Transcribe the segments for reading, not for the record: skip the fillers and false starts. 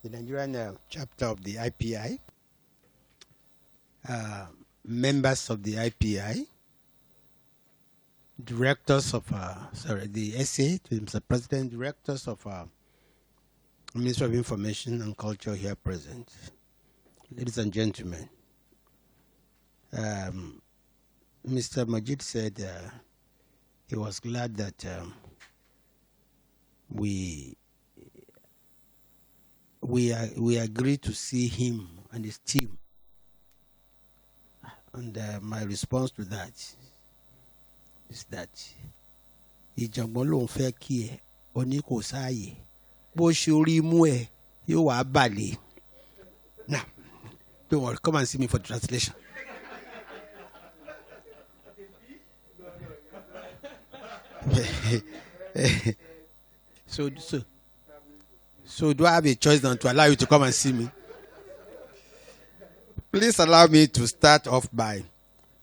the Nigerian chapter of the IPI, members of the IPI, directors of, the SA, to Mr. President, directors of Ministry of Information and Culture here present, ladies and gentlemen. Mr. Majid said he was glad that we agreed to see him and his team. And my response to that is that ìjọ̀gbọ́n ló ń fẹ́ kí ẹ oní kò sáàyè bó ṣe orí mú ẹ yóò wá balẹ̀. Now, don't worry, come and see me for the translation. So do I have a choice than to allow you to come and see me? Please allow me to start off by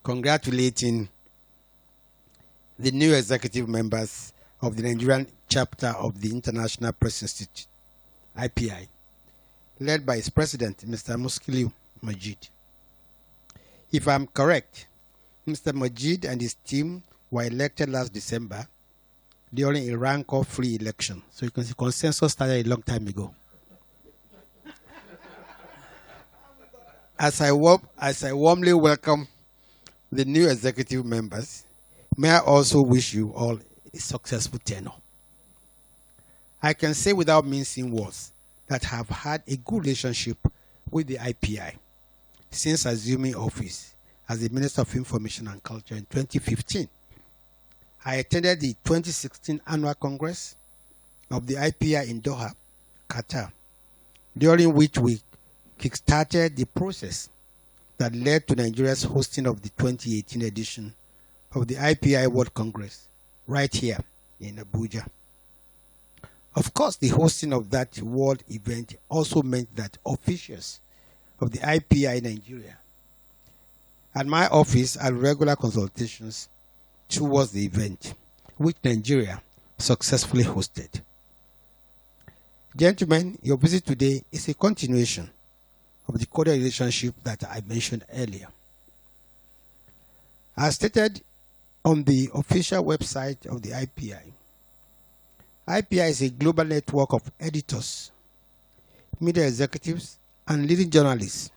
congratulating the new executive members of the Nigerian chapter of the International Press Institute, IPI, led by its president, Mr. Muskiliu Majid. If I'm correct, Mr. Majid and his team were elected last December during a rank-or-free election. So you can see consensus started a long time ago. As I warmly welcome the new executive members, may I also wish you all a successful tenure. I can say without mincing words that I have had a good relationship with the IPI since assuming office as the Minister of Information and Culture in 2015. I attended the 2016 Annual Congress of the IPI in Doha, Qatar, during which we kickstarted the process that led to Nigeria's hosting of the 2018 edition of the IPI World Congress right here in Abuja. Of course, the hosting of that world event also meant that officials of the IPI Nigeria and my office had regular consultations towards the event, which Nigeria successfully hosted. Gentlemen, your visit today is a continuation of the cordial relationship that I mentioned earlier. As stated on the official website of the IPI, IPI is a global network of editors, media executives, and leading journalists.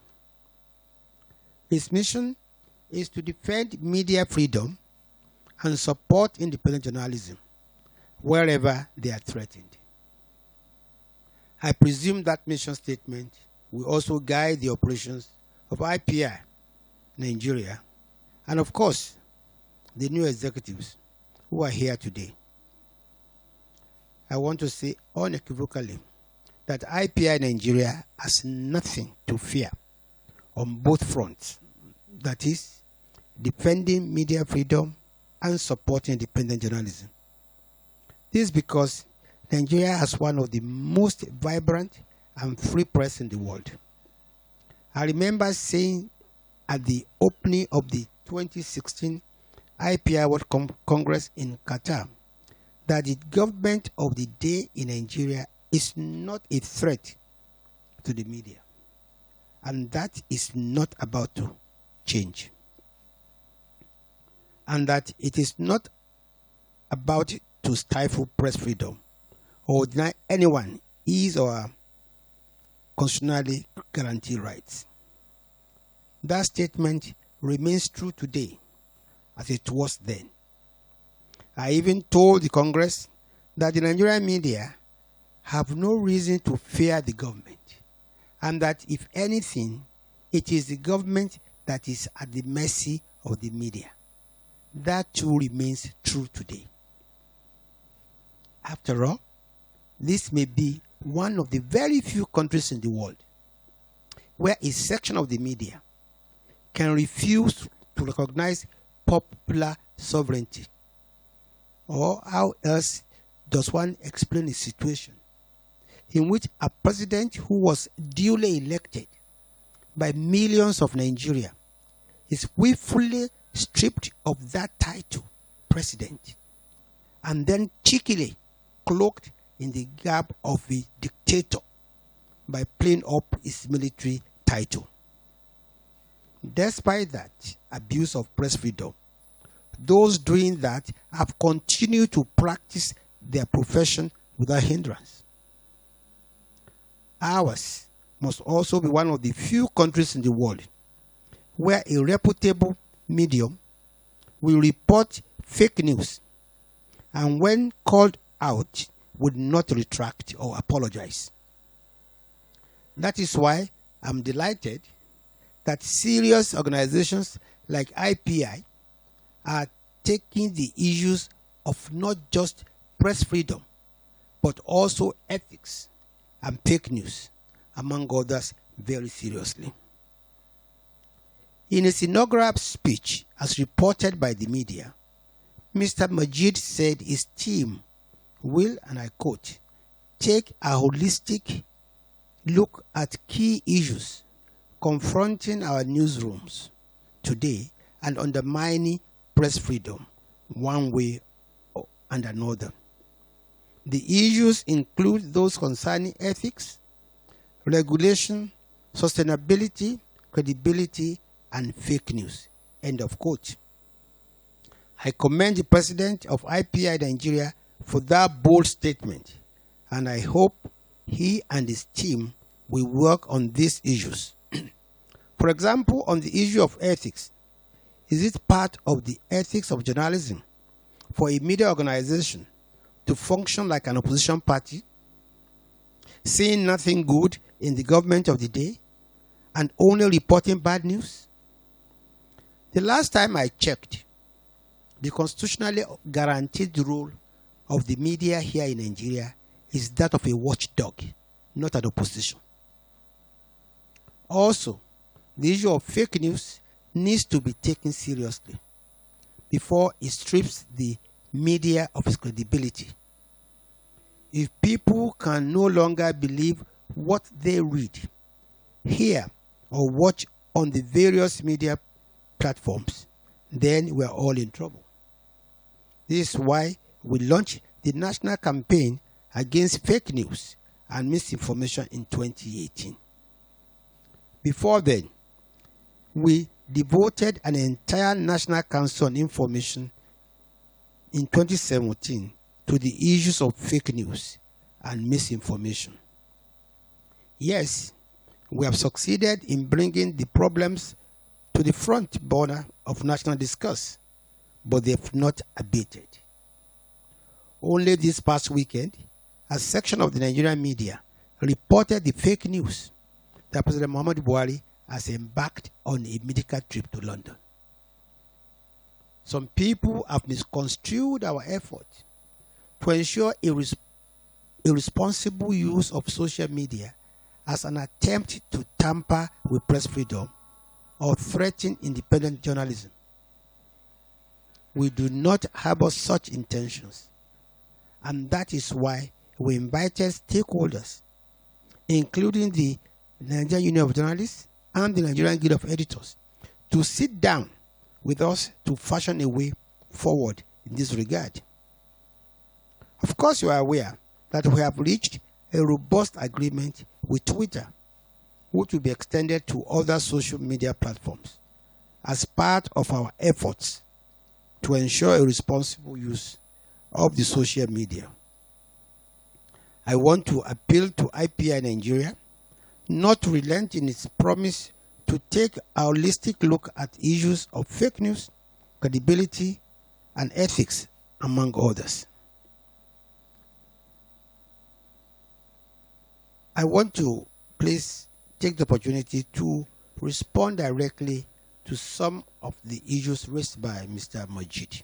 Its mission is to defend media freedom and support independent journalism wherever they are threatened. I presume that mission statement will also guide the operations of IPI Nigeria and, of course, the new executives who are here today. I want to say unequivocally that IPI Nigeria has nothing to fear on both fronts, that is, defending media freedom and supporting independent journalism. This is because Nigeria has one of the most vibrant and free press in the world. I remember saying at the opening of the 2016 IPI World Congress in Qatar that the government of the day in Nigeria is not a threat to the media, and that is not about to change, and that it is not about to stifle press freedom or deny anyone his or her constitutionally guaranteed rights. That statement remains true today as it was then. I even told the Congress that the Nigerian media have no reason to fear the government, and that if anything, it is the government that is at the mercy of the media. That too remains true today. After all, this may be one of the very few countries in the world where a section of the media can refuse to recognize popular sovereignty. Or how else does one explain a situation in which a president who was duly elected by millions of Nigeria is willfully stripped of that title, president, and then cheekily cloaked in the garb of a dictator by playing up its military title. Despite that abuse of press freedom, those doing that have continued to practice their profession without hindrance. Ours must also be one of the few countries in the world where a reputable medium will report fake news and when called out would not retract or apologize. That is why I'm delighted that serious organizations like IPI are taking the issues of not just press freedom, but also ethics and fake news, among others, very seriously. In his inaugural speech, as reported by the media, Mr. Majid said his team will, and I quote, take a holistic look at key issues confronting our newsrooms today and undermining press freedom one way and another. The issues include those concerning ethics, regulation, sustainability, credibility, and fake news. End of quote. I commend the president of IPI Nigeria for that bold statement, and I hope he and his team will work on these issues. For example, on the issue of ethics, is it part of the ethics of journalism for a media organization to function like an opposition party, seeing nothing good in the government of the day, and only reporting bad news? The last time I checked, the constitutionally guaranteed role of the media here in Nigeria is that of a watchdog, not an opposition. Also, the issue of fake news needs to be taken seriously before it strips the media of its credibility. If people can no longer believe what they read, hear, or watch on the various media platforms, then we are all in trouble. This is why we launched the national campaign against fake news and misinformation in 2018. Before then, we devoted an entire National Council on Information in 2017 to the issues of fake news and misinformation. Yes, we have succeeded in bringing the problems to the front border of national discourse, but they have not abated. Only this past weekend, a section of the Nigerian media reported the fake news that President Muhammadu Buhari has embarked on a medical trip to London. Some people have misconstrued our effort to ensure a responsible use of social media as an attempt to tamper with press freedom or threaten independent journalism. We do not harbor such intentions, and that is why we invited stakeholders, including the Nigerian Union of Journalists and the Nigerian Guild of Editors, to sit down with us to fashion a way forward in this regard. Of course, you are aware that we have reached a robust agreement with Twitter, which will be extended to other social media platforms as part of our efforts to ensure a responsible use of the social media. I want to appeal to IPI Nigeria not to relent in its promise to take a holistic look at issues of fake news, credibility, and ethics, among others. I want to please take the opportunity to respond directly to some of the issues raised by Mr. Majid.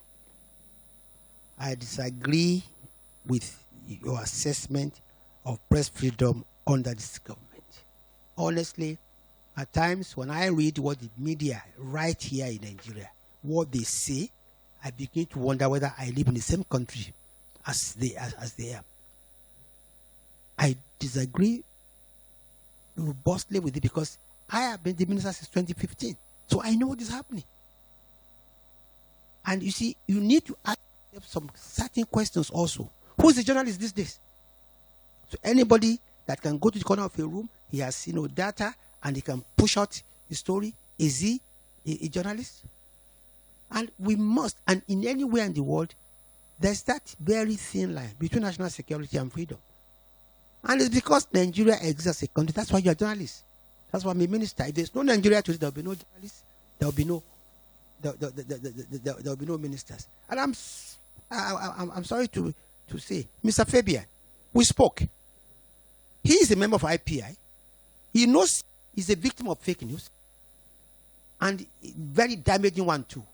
I disagree with your assessment of press freedom under this government. Honestly, at times when I read what the media right here in Nigeria, what they say, I begin to wonder whether I live in the same country as they are. I disagree robustly with it because I have been the minister since 2015. So I know what is happening. And you see, you need to ask some certain questions also. Who is the journalist these days? So anybody that that can go to the corner of a room, he has, data, and he can push out the story. Is he a journalist? And we must, and in anywhere in the world, there's that very thin line between national security and freedom. And it's because Nigeria exists as a country. That's why you're a journalist. That's why I'm a minister. If there's no Nigeria today, there'll be no journalists. There'll be no ministers. And I'm sorry to say, Mr. Fabian, we spoke. He is a member of IPI. He knows he's a victim of fake news, and very damaging one too.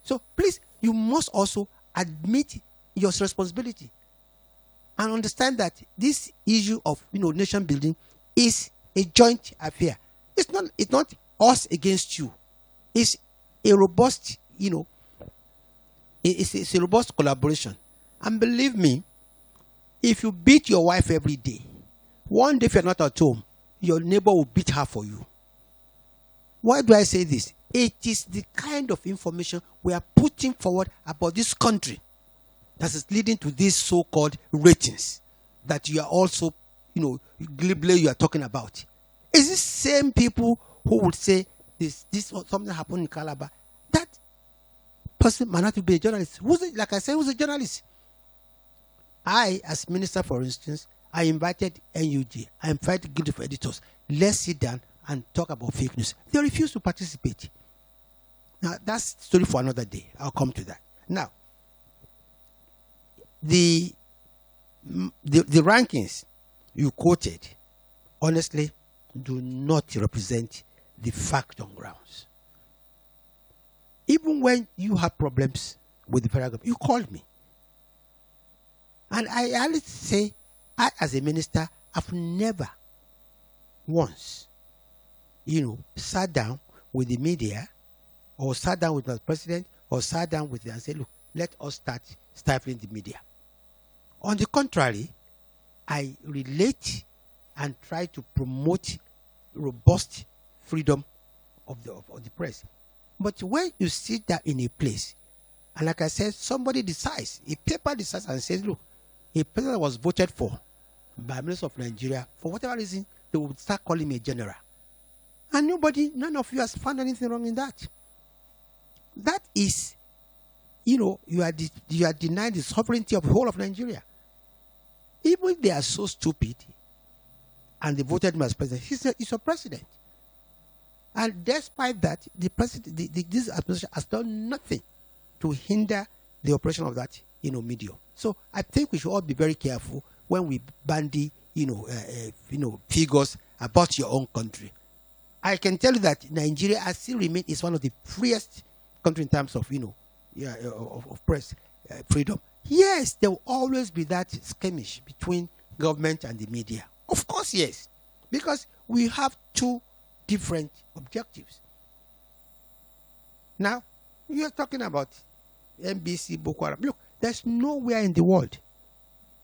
So please, you must also admit your responsibility and understand that this issue of nation building is a joint affair. It's not us against you. It's a robust, it's a robust collaboration. And believe me, if you beat your wife every day, one day if you're not at home, your neighbor will beat her for you. Why do I say this? It is the kind of information we are putting forward about this country that is leading to these so-called ratings that you are also, glibly you are talking about. Is this same people who would say this something happened in Calabar? That person might not be a journalist. Like I said, who's a journalist? I, as minister, for instance, I invited NUJ. I invited Guild of Editors. Let's sit down and talk about fake news. They refuse to participate. Now, that's a story for another day. I'll come to that. Now, the rankings you quoted, honestly, do not represent the fact on grounds. Even when you have problems with the federal government, you called me. And I always say, I, as a minister, have never once, sat down with the media or sat down with the president or sat down with them and said, look, let us start stifling the media. On the contrary, I relate and try to promote robust freedom of the press. But when you sit there in a place, and like I said, somebody decides, a paper decides and says, look, a president was voted for by ministers of Nigeria, for whatever reason, they would start calling me a general. And none of you has found anything wrong in that. That is, you are denying the sovereignty of the whole of Nigeria. Even if they are so stupid and they voted him as president, he's a president. And despite that, this administration has done nothing to hinder the operation of that, medium. So I think we should all be very careful when we bandy, figures about your own country. I can tell you that Nigeria still remains one of the freest countries in terms of, of press freedom. Yes, there will always be that skirmish between government and the media. Of course, yes, because we have two different objectives. Now, you are talking about NBC, Boko Haram. Look, there's nowhere in the world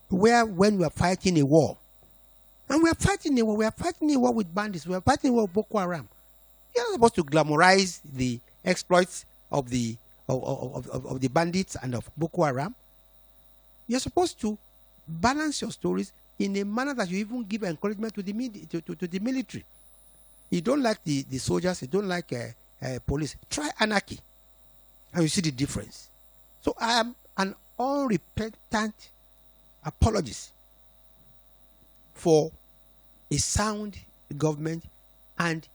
where when we are fighting a war, and we are fighting a war with bandits, we are fighting a war with Boko Haram. You're not supposed to glamorize the exploits of the bandits and of Boko Haram. You're supposed to balance your stories in a manner that you even give encouragement to the military. You don't like the soldiers, you don't like police. Try anarchy, and you see the difference. So I am an unrepentant apologist for a sound government and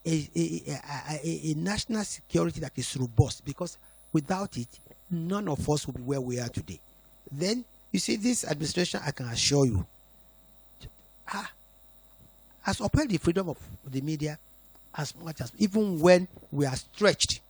a national security that is robust, because without it, none of us will be where we are today. Then, you see, this administration, I can assure you, has upheld the freedom of the media as much as, even when we are stretched.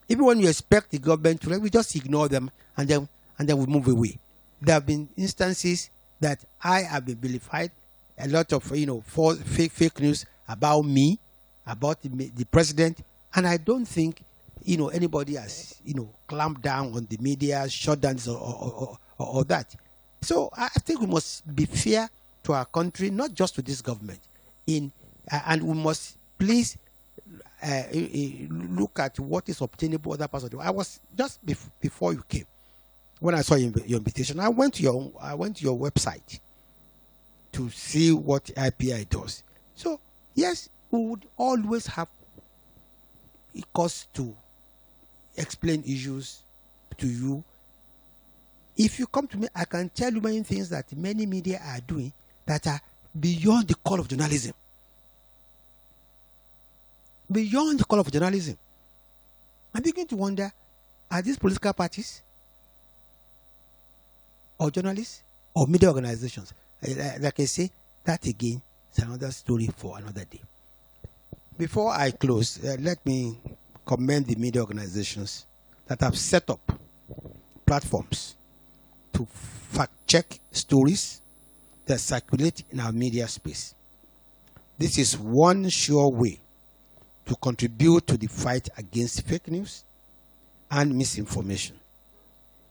Even when you expect the government to, we just ignore them and then we move away. There have been instances that I have been vilified, a lot of fake news about me, about the president, and I don't think anybody has clamped down on the media, shut down this or that. So I think we must be fair to our country, not just to this government. And we must please look at what is obtainable other parts of the world. I was just before you came, when I saw your invitation, I went to your website, to see what IPI does. So, yes, we would always have a cause to explain issues to you. If you come to me, I can tell you many things that many media are doing that are beyond the call of journalism. Beyond the call of journalism. I'm beginning to wonder, are these political parties or journalists or media organizations? Like I say, that again is another story for another day. Before I close, let me commend the media organizations that have set up platforms to fact-check stories that circulate in our media space. This is one sure way to contribute to the fight against fake news and misinformation.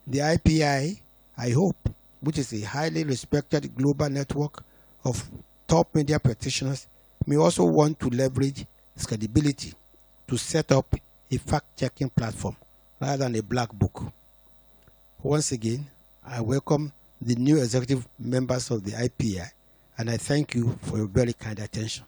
The IPI, I hope, which is a highly respected global network of top media practitioners, may also want to leverage its credibility to set up a fact-checking platform rather than a black book. Once again, I welcome the new executive members of the IPI, and I thank you for your very kind attention.